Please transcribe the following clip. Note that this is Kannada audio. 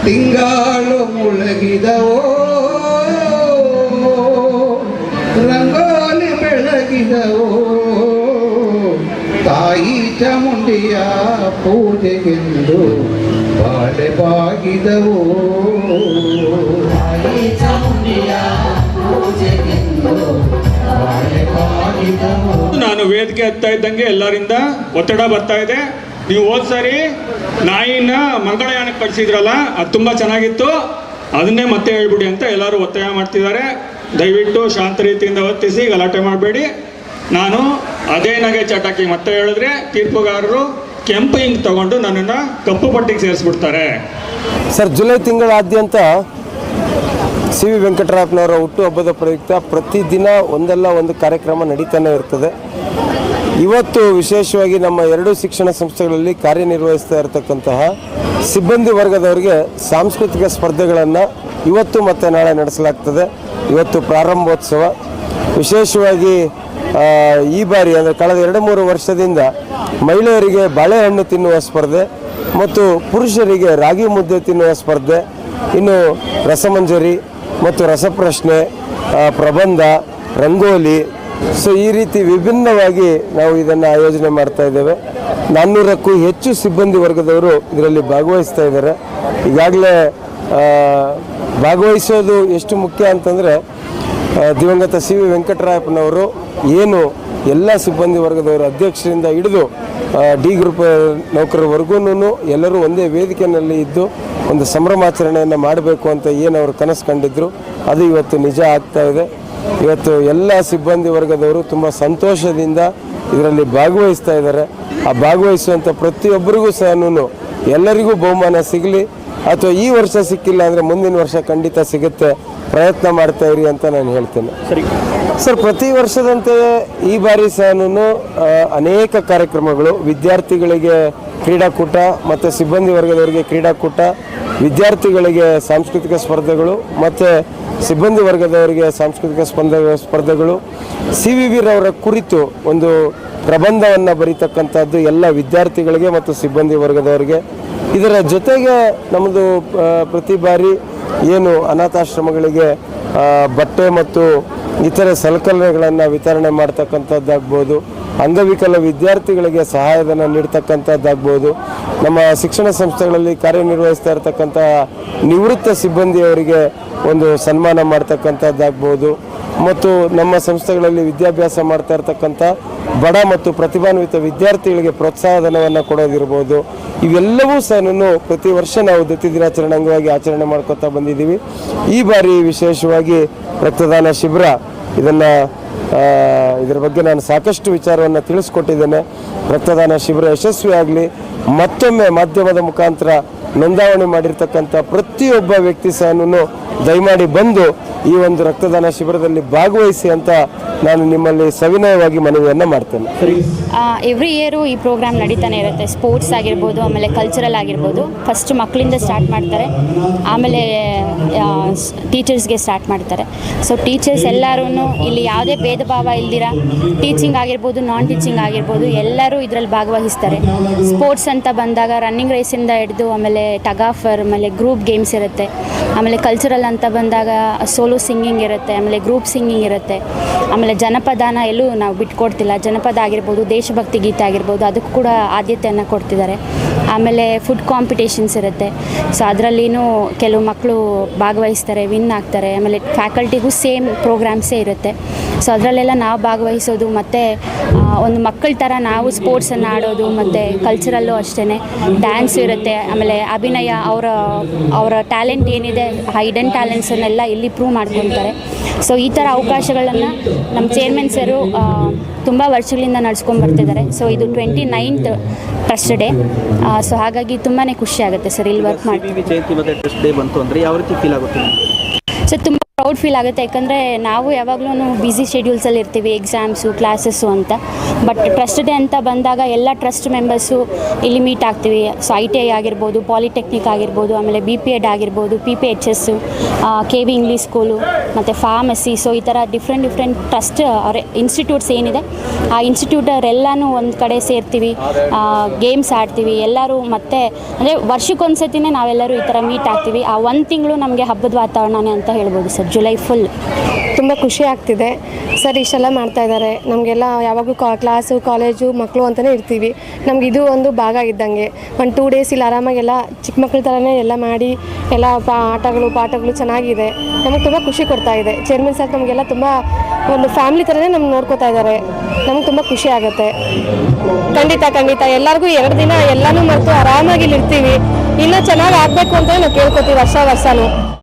ತಿಂಗಾಳು ಮುಳಗಿದವೋ ರಂಗೋಲಿ ಬೆಳಗಿದವೋ ತಾಯಿ ಚಾಮುಂಡಿಯ ಪೂಜೆಗೆಂದು ಬಾಳೆ ಬಾಗಿದವೋ ತಾಯಿ ಚಾಮುಂಡಿಯ ಪೂಜೆಗೆಂದು ಬಾಳೆ ಬಾಗಿದವೋ. ನಾನು ವೇದಿಕೆ ಹತ್ತಾ ಇದ್ದಂಗೆ ಎಲ್ಲರಿಂದ ಒತ್ತಡ ಬರ್ತಾ ಇದೆ. ನೀವು ಹೋದ್ ಸಾರಿ ನಾಯಿನ ಮಂಗಳಯಾನಕ್ಕೆ ಕಳಿಸಿದ್ರಲ್ಲ, ಅದು ತುಂಬ ಚೆನ್ನಾಗಿತ್ತು, ಅದನ್ನೇ ಮತ್ತೆ ಹೇಳ್ಬಿಡಿ ಅಂತ ಎಲ್ಲರೂ ಒತ್ತಾಯ ಮಾಡ್ತಿದ್ದಾರೆ. ದಯವಿಟ್ಟು ಶಾಂತ ರೀತಿಯಿಂದ ವರ್ತಿಸಿ, ಗಲಾಟೆ ಮಾಡಬೇಡಿ. ನಾನು ಅದೇ ನಗೆ ಚಟಾಕಿ ಮತ್ತೆ ಹೇಳಿದ್ರೆ ತೀರ್ಪುಗಾರರು ಕೆಂಪು ಇಂಕ್ ತಗೊಂಡು ನನ್ನನ್ನು ಕಪ್ಪು ಪಟ್ಟಿಗೆ ಸೇರಿಸ್ಬಿಡ್ತಾರೆ. ಸರ್, ಜುಲೈ ತಿಂಗಳಾದ್ಯಂತ ಸಿ ವಿ ವೆಂಕಟರಾಯಪ್ಪನವರ ಹುಟ್ಟುಹಬ್ಬದ ಪ್ರಯುಕ್ತ ಪ್ರತಿದಿನ ಒಂದಲ್ಲ ಒಂದು ಕಾರ್ಯಕ್ರಮ ನಡೀತಾನೆ ಇರ್ತದೆ. ಇವತ್ತು ವಿಶೇಷವಾಗಿ ನಮ್ಮ ಎರಡೂ ಶಿಕ್ಷಣ ಸಂಸ್ಥೆಗಳಲ್ಲಿ ಕಾರ್ಯನಿರ್ವಹಿಸ್ತಾ ಇರತಕ್ಕಂತಹ ಸಿಬ್ಬಂದಿ ವರ್ಗದವರಿಗೆ ಸಾಂಸ್ಕೃತಿಕ ಸ್ಪರ್ಧೆಗಳನ್ನು ಇವತ್ತು ಮತ್ತು ನಾಳೆ ನಡೆಸಲಾಗ್ತದೆ. ಇವತ್ತು ಪ್ರಾರಂಭೋತ್ಸವ. ವಿಶೇಷವಾಗಿ ಈ ಬಾರಿ ಅಂದರೆ ಕಳೆದ 2-3 ವರ್ಷದಿಂದ ಮಹಿಳೆಯರಿಗೆ ಬಾಳೆಹಣ್ಣು ತಿನ್ನುವ ಸ್ಪರ್ಧೆ ಮತ್ತು ಪುರುಷರಿಗೆ ರಾಗಿ ಮುದ್ದೆ ತಿನ್ನುವ ಸ್ಪರ್ಧೆ, ಇನ್ನು ರಸಮಂಜರಿ ಮತ್ತು ರಸಪ್ರಶ್ನೆ, ಪ್ರಬಂಧ, ರಂಗೋಲಿ, ಸೊ ಈ ರೀತಿ ವಿಭಿನ್ನವಾಗಿ ನಾವು ಇದನ್ನು ಆಯೋಜನೆ ಮಾಡ್ತಾ ಇದ್ದೇವೆ. 400ಕ್ಕೂ ಹೆಚ್ಚು ಸಿಬ್ಬಂದಿ ವರ್ಗದವರು ಇದರಲ್ಲಿ ಭಾಗವಹಿಸ್ತಾ ಇದ್ದಾರೆ. ಈಗಾಗಲೇ ಭಾಗವಹಿಸೋದು ಎಷ್ಟು ಮುಖ್ಯ ಅಂತಂದರೆ, ದಿವಂಗತ ಸಿ ವಿ ವೆಂಕಟರಾಯಪ್ಪನವರು ಏನು ಎಲ್ಲ ಸಿಬ್ಬಂದಿ ವರ್ಗದವರು ಅಧ್ಯಕ್ಷರಿಂದ ಹಿಡಿದು ಡಿ ಗ್ರೂಪ್ ನೌಕರವರೆಗೂ ಎಲ್ಲರೂ ಒಂದೇ ವೇದಿಕೆಯಲ್ಲಿ ಇದ್ದು ಒಂದು ಸಂಭ್ರಮಾಚರಣೆಯನ್ನು ಮಾಡಬೇಕು ಅಂತ ಏನು ಅವರು ಕನಸು ಕಂಡಿದ್ರು, ಅದು ಇವತ್ತು ನಿಜ ಆಗ್ತಾ ಇದೆ. ಇವತ್ತು ಎಲ್ಲ ಸಿಬ್ಬಂದಿ ವರ್ಗದವರು ತುಂಬ ಸಂತೋಷದಿಂದ ಇದರಲ್ಲಿ ಭಾಗವಹಿಸ್ತಾ ಇದ್ದಾರೆ. ಆ ಭಾಗವಹಿಸುವಂಥ ಪ್ರತಿಯೊಬ್ಬರಿಗೂ ಸಹ ಎಲ್ಲರಿಗೂ ಬಹುಮಾನ ಸಿಗಲಿ, ಅಥವಾ ಈ ವರ್ಷ ಸಿಕ್ಕಿಲ್ಲ ಅಂದರೆ ಮುಂದಿನ ವರ್ಷ ಖಂಡಿತ ಸಿಗುತ್ತೆ, ಪ್ರಯತ್ನ ಮಾಡ್ತಾ ಇರಿ ಅಂತ ನಾನು ಹೇಳ್ತೇನೆ. ಸರ್, ಪ್ರತಿ ವರ್ಷದಂತೆಯೇ ಈ ಬಾರಿ ಸಹ ಅನೇಕ ಕಾರ್ಯಕ್ರಮಗಳು, ವಿದ್ಯಾರ್ಥಿಗಳಿಗೆ ಕ್ರೀಡಾಕೂಟ ಮತ್ತು ಸಿಬ್ಬಂದಿ ವರ್ಗದವರಿಗೆ ಕ್ರೀಡಾಕೂಟ, ವಿದ್ಯಾರ್ಥಿಗಳಿಗೆ ಸಾಂಸ್ಕೃತಿಕ ಸ್ಪರ್ಧೆಗಳು ಮತ್ತು ಸಿಬ್ಬಂದಿ ವರ್ಗದವರಿಗೆ ಸಾಂಸ್ಕೃತಿಕ ಸ್ಪರ್ಧೆಗಳು, ಸಿ ವಿ ವಿರವರ ಕುರಿತು ಒಂದು ಪ್ರಬಂಧವನ್ನು ಬರೀತಕ್ಕಂಥದ್ದು ಎಲ್ಲ ವಿದ್ಯಾರ್ಥಿಗಳಿಗೆ ಮತ್ತು ಸಿಬ್ಬಂದಿ ವರ್ಗದವರಿಗೆ. ಇದರ ಜೊತೆಗೆ ನಮ್ಮದು ಪ್ರತಿ ಬಾರಿ ಏನು ಅನಾಥಾಶ್ರಮಗಳಿಗೆ ಬಟ್ಟೆ ಮತ್ತು ಇತರೆ ಸಲಕರಣೆಗಳನ್ನು ವಿತರಣೆ ಮಾಡ್ತಕ್ಕಂಥದ್ದಾಗ್ಬೋದು, ಅಂಗವಿಕಲ ವಿದ್ಯಾರ್ಥಿಗಳಿಗೆ ಸಹಾಯಧನ ನೀಡ್ತಕ್ಕಂಥದ್ದಾಗ್ಬೋದು, ನಮ್ಮ ಶಿಕ್ಷಣ ಸಂಸ್ಥೆಗಳಲ್ಲಿ ಕಾರ್ಯನಿರ್ವಹಿಸ್ತಾ ಇರತಕ್ಕಂಥ ನಿವೃತ್ತ ಸಿಬ್ಬಂದಿಯವರಿಗೆ ಒಂದು ಸನ್ಮಾನ ಮಾಡ್ತಕ್ಕಂಥದ್ದಾಗ್ಬೋದು, ಮತ್ತು ನಮ್ಮ ಸಂಸ್ಥೆಗಳಲ್ಲಿ ವಿದ್ಯಾಭ್ಯಾಸ ಮಾಡ್ತಾ ಇರ್ತಕ್ಕಂಥ ಬಡ ಮತ್ತು ಪ್ರತಿಭಾನ್ವಿತ ವಿದ್ಯಾರ್ಥಿಗಳಿಗೆ ಪ್ರೋತ್ಸಾಹಧನವನ್ನು ಕೊಡೋದಿರ್ಬೋದು. ಇವೆಲ್ಲವೂ ಸಹ ಪ್ರತಿ ವರ್ಷ ನಾವು ದತ್ತಿ ದಿನಾಚರಣೆ ಅಂಗವಾಗಿ ಆಚರಣೆ ಮಾಡ್ಕೊತಾ ಬಂದಿದ್ದೀವಿ. ಈ ಬಾರಿ ವಿಶೇಷವಾಗಿ ರಕ್ತದಾನ ಶಿಬಿರ, ಇದರ ಬಗ್ಗೆ ನಾನು ಸಾಕಷ್ಟು ವಿಚಾರವನ್ನು ತಿಳಿಸ್ಕೊಟ್ಟಿದ್ದೇನೆ. ರಕ್ತದಾನ ಶಿಬಿರ ಯಶಸ್ವಿಯಾಗಲಿ. ಮತ್ತೊಮ್ಮೆ ಮಾಧ್ಯಮದ ಮುಖಾಂತರ ನೋಂದಾವಣೆ ಮಾಡಿರ್ತಕ್ಕಂಥ ಪ್ರತಿಯೊಬ್ಬ ವ್ಯಕ್ತಿ ಸಹ ದಯಮಾಡಿ ಬಂದು ಈ ಒಂದು ರಕ್ತದಾನ ಶಿಬಿರದಲ್ಲಿ ಭಾಗವಹಿಸಿ ಅಂತ ನಾನು ನಿಮ್ಮಲ್ಲಿ ಸವಿನಯವಾಗಿ ಮನವಿಯನ್ನು ಮಾಡ್ತೇನೆ. ಎವ್ರಿ ಇಯರು ಈ ಪ್ರೋಗ್ರಾಮ್ ನಡೀತಾನೆ ಇರುತ್ತೆ. ಸ್ಪೋರ್ಟ್ಸ್ ಆಗಿರ್ಬೋದು, ಆಮೇಲೆ ಕಲ್ಚರಲ್ ಆಗಿರ್ಬೋದು. ಫಸ್ಟ್ ಮಕ್ಕಳಿಂದ ಸ್ಟಾರ್ಟ್ ಮಾಡ್ತಾರೆ, ಆಮೇಲೆ ಟೀಚರ್ಸ್ಗೆ ಸ್ಟಾರ್ಟ್ ಮಾಡ್ತಾರೆ. ಸೊ ಟೀಚರ್ಸ್ ಎಲ್ಲರೂ ಇಲ್ಲಿ ಯಾವುದೇ ಭೇದ ಭಾವ ಇಲ್ದಿರ, ಟೀಚಿಂಗ್ ಆಗಿರ್ಬೋದು, ನಾನ್ ಟೀಚಿಂಗ್ ಆಗಿರ್ಬೋದು, ಎಲ್ಲರೂ ಇದರಲ್ಲಿ ಭಾಗವಹಿಸ್ತಾರೆ. ಸ್ಪೋರ್ಟ್ಸ್ ಅಂತ ಬಂದಾಗ ರನ್ನಿಂಗ್ ರೇಸಿಂದ ಹಿಡಿದು ಆಮೇಲೆ ಟಗ್ ಆಫ್ ವಾರ್, ಆಮೇಲೆ ಗ್ರೂಪ್ ಗೇಮ್ಸ್ ಇರುತ್ತೆ. ಆಮೇಲೆ ಕಲ್ಚರಲ್ ಅಂತ ಬಂದಾಗ ಸೋಲೋ ಸಿಂಗಿಂಗ್ ಇರುತ್ತೆ, ಆಮೇಲೆ ಗ್ರೂಪ್ ಸಿಂಗಿಂಗ್ ಇರುತ್ತೆ. ಆಮೇಲೆ ಜನಪದಾನ ಎಲ್ಲೂ ನಾವು ಬಿಟ್ಕೊಡ್ತಿಲ್ಲ. ಜನಪದ ಆಗಿರ್ಬೋದು, ದೇಶಭಕ್ತಿ ಗೀತೆ ಆಗಿರ್ಬೋದು, ಅದಕ್ಕೂ ಕೂಡ ಆದ್ಯತೆಯನ್ನು ಕೊಡ್ತಿದ್ದಾರೆ. ಆಮೇಲೆ ಫುಡ್ ಕಾಂಪಿಟೇಷನ್ಸ್ ಇರುತ್ತೆ. ಸೊ ಅದರಲ್ಲಿನೂ ಕೆಲವು ಮಕ್ಕಳು ಭಾಗವಹಿಸ್ತಾರೆ, ವಿನ್ ಆಗ್ತಾರೆ. ಆಮೇಲೆ ಫ್ಯಾಕಲ್ಟಿಗೂ ಸೇಮ್ ಪ್ರೋಗ್ರಾಮ್ಸೇ ಇರುತ್ತೆ. ಸೊ ಅದರಲ್ಲೆಲ್ಲ ನಾವು ಭಾಗವಹಿಸೋದು, ಮತ್ತು ಒಂದು ಮಕ್ಕಳ ಥರ ನಾವು ಸ್ಪೋರ್ಟ್ಸನ್ನು ಆಡೋದು, ಮತ್ತು ಕಲ್ಚರಲ್ಲೂ ಅಷ್ಟೇ ಡ್ಯಾನ್ಸು ಇರುತ್ತೆ. ಆಮೇಲೆ ಅಭಿನಯ, ಅವರ ಟ್ಯಾಲೆಂಟ್ ಏನಿದೆ, ಹೈಡನ್ ಟ್ಯಾಲೆಂಟ್ಸನ್ನೆಲ್ಲ ಇಲ್ಲಿ ಪ್ರೂವ್ ಮಾಡ್ಕೊತಾರೆ. ಸೊ ಈ ಥರ ಅವಕಾಶಗಳನ್ನು ನಮ್ಮ ಚೇರ್ಮನ್ ಸರು ತುಂಬ ವರ್ಷಗಳಿಂದ ನಡೆಸ್ಕೊಂಡು ಬರ್ತಿದ್ದಾರೆ. ಸೊ ಇದು 29th ಟ್ರಸ್ಟ್ ಡೇ. ಸೊ ಹಾಗಾಗಿ ತುಂಬಾ ಖುಷಿ ಆಗುತ್ತೆ ಸರ್ ಇಲ್ಲಿ ವರ್ಕ್ ಮಾಡಿ. ಜಯಂತಿ ಮತ್ತು ಟ್ರಸ್ಟ್ ಡೇ ಬಂತು ಅಂದರೆ ಯಾವ ರೀತಿ ಫೀಲ್ ಆಗುತ್ತೆ? ಸೊ ತುಂಬ ಪ್ರೌಡ್ ಫೀಲ್ ಆಗುತ್ತೆ, ಯಾಕಂದರೆ ನಾವು ಯಾವಾಗಲೂ ಬ್ಯುಸಿ ಶೆಡ್ಯೂಲ್ಸಲ್ಲಿ ಇರ್ತೀವಿ, ಎಕ್ಸಾಮ್ಸು ಕ್ಲಾಸಸ್ಸು ಅಂತ. ಬಟ್ ಟ್ರಸ್ಟ್ ಡೇ ಅಂತ ಬಂದಾಗ ಎಲ್ಲ ಟ್ರಸ್ಟ್ ಮೆಂಬರ್ಸು ಇಲ್ಲಿ ಮೀಟ್ ಆಗ್ತೀವಿ. ಸೊ ITI ಆಗಿರ್ಬೋದು, ಪಾಲಿಟೆಕ್ನಿಕ್ ಆಗಿರ್ಬೋದು, ಆಮೇಲೆ BPEd ಆಗಿರ್ಬೋದು, PPHS, KV ಇಂಗ್ಲೀಷ್ ಸ್ಕೂಲು ಮತ್ತು ಫಾರ್ಮಸಿ. ಸೊ ಈ ಥರ ಡಿಫ್ರೆಂಟ್ ಟ್ರಸ್ಟ್ ಅವ್ರ ಇನ್ಸ್ಟಿಟ್ಯೂಟ್ಸ್ ಏನಿದೆ ಆ ಇನ್ಸ್ಟಿಟ್ಯೂಟ್ ಅವರೆಲ್ಲನೂ ಒಂದು ಕಡೆ ಸೇರ್ತೀವಿ, ಗೇಮ್ಸ್ ಆಡ್ತೀವಿ ಎಲ್ಲರೂ. ಮತ್ತು ಅಂದರೆ ವರ್ಷಕ್ಕೊಂದ್ಸತಿನೇ ನಾವೆಲ್ಲರೂ ಈ ಥರ ಮೀಟ್ ಆಗ್ತೀವಿ. ಆ ಒಂದು ತಿಂಗಳು ನಮಗೆ ಹಬ್ಬದ ವಾತಾವರಣನೇ ಅಂತ ಹೇಳ್ಬೋದು ಸರ್. ಜುಲೈ ಫುಲ್ ತುಂಬ ಖುಷಿ ಆಗ್ತಿದೆ ಸರ್. ಇಷ್ಟೆಲ್ಲ ಮಾಡ್ತಾಯಿದ್ದಾರೆ. ನಮಗೆಲ್ಲ ಯಾವಾಗಲೂ ಕ್ಲಾಸು ಕಾಲೇಜು ಮಕ್ಕಳು ಅಂತಲೇ ಇರ್ತೀವಿ. ನಮ್ಗೆ ಇದು ಒಂದು ಭಾಗ ಇದ್ದಂಗೆ. 1-2 ಡೇಸ್ ಇಲ್ಲಿ ಆರಾಮಾಗಿ ಎಲ್ಲ ಚಿಕ್ಕ ಮಕ್ಕಳ ಥರನೇ ಎಲ್ಲ ಮಾಡಿ ಎಲ್ಲ ಆಟಗಳು ಪಾಠಗಳು ಚೆನ್ನಾಗಿದೆ. ನಮಗೆ ತುಂಬ ಖುಷಿ ಕೊಡ್ತಾ ಇದೆ. ಚೇರ್ಮನ್ ಸರ್ ನಮಗೆಲ್ಲ ತುಂಬ ಒಂದು ಫ್ಯಾಮಿಲಿ ಥರನೇ ನಮ್ಗೆ ನೋಡ್ಕೋತಾ ಇದ್ದಾರೆ. ನಮ್ಗೆ ತುಂಬ ಖುಷಿ ಆಗುತ್ತೆ. ಖಂಡಿತ ಎಲ್ಲರಿಗೂ 2 ದಿನ ಎಲ್ಲನೂ ಮರೆತು ಆರಾಮಾಗಿ ಇಲ್ಲಿ ಇರ್ತೀವಿ. ಇನ್ನೂ ಚೆನ್ನಾಗಿ ಆಗಬೇಕು ಅಂತ ನಾವು ಕೇಳ್ಕೊತೀವಿ ವರ್ಷನೂ.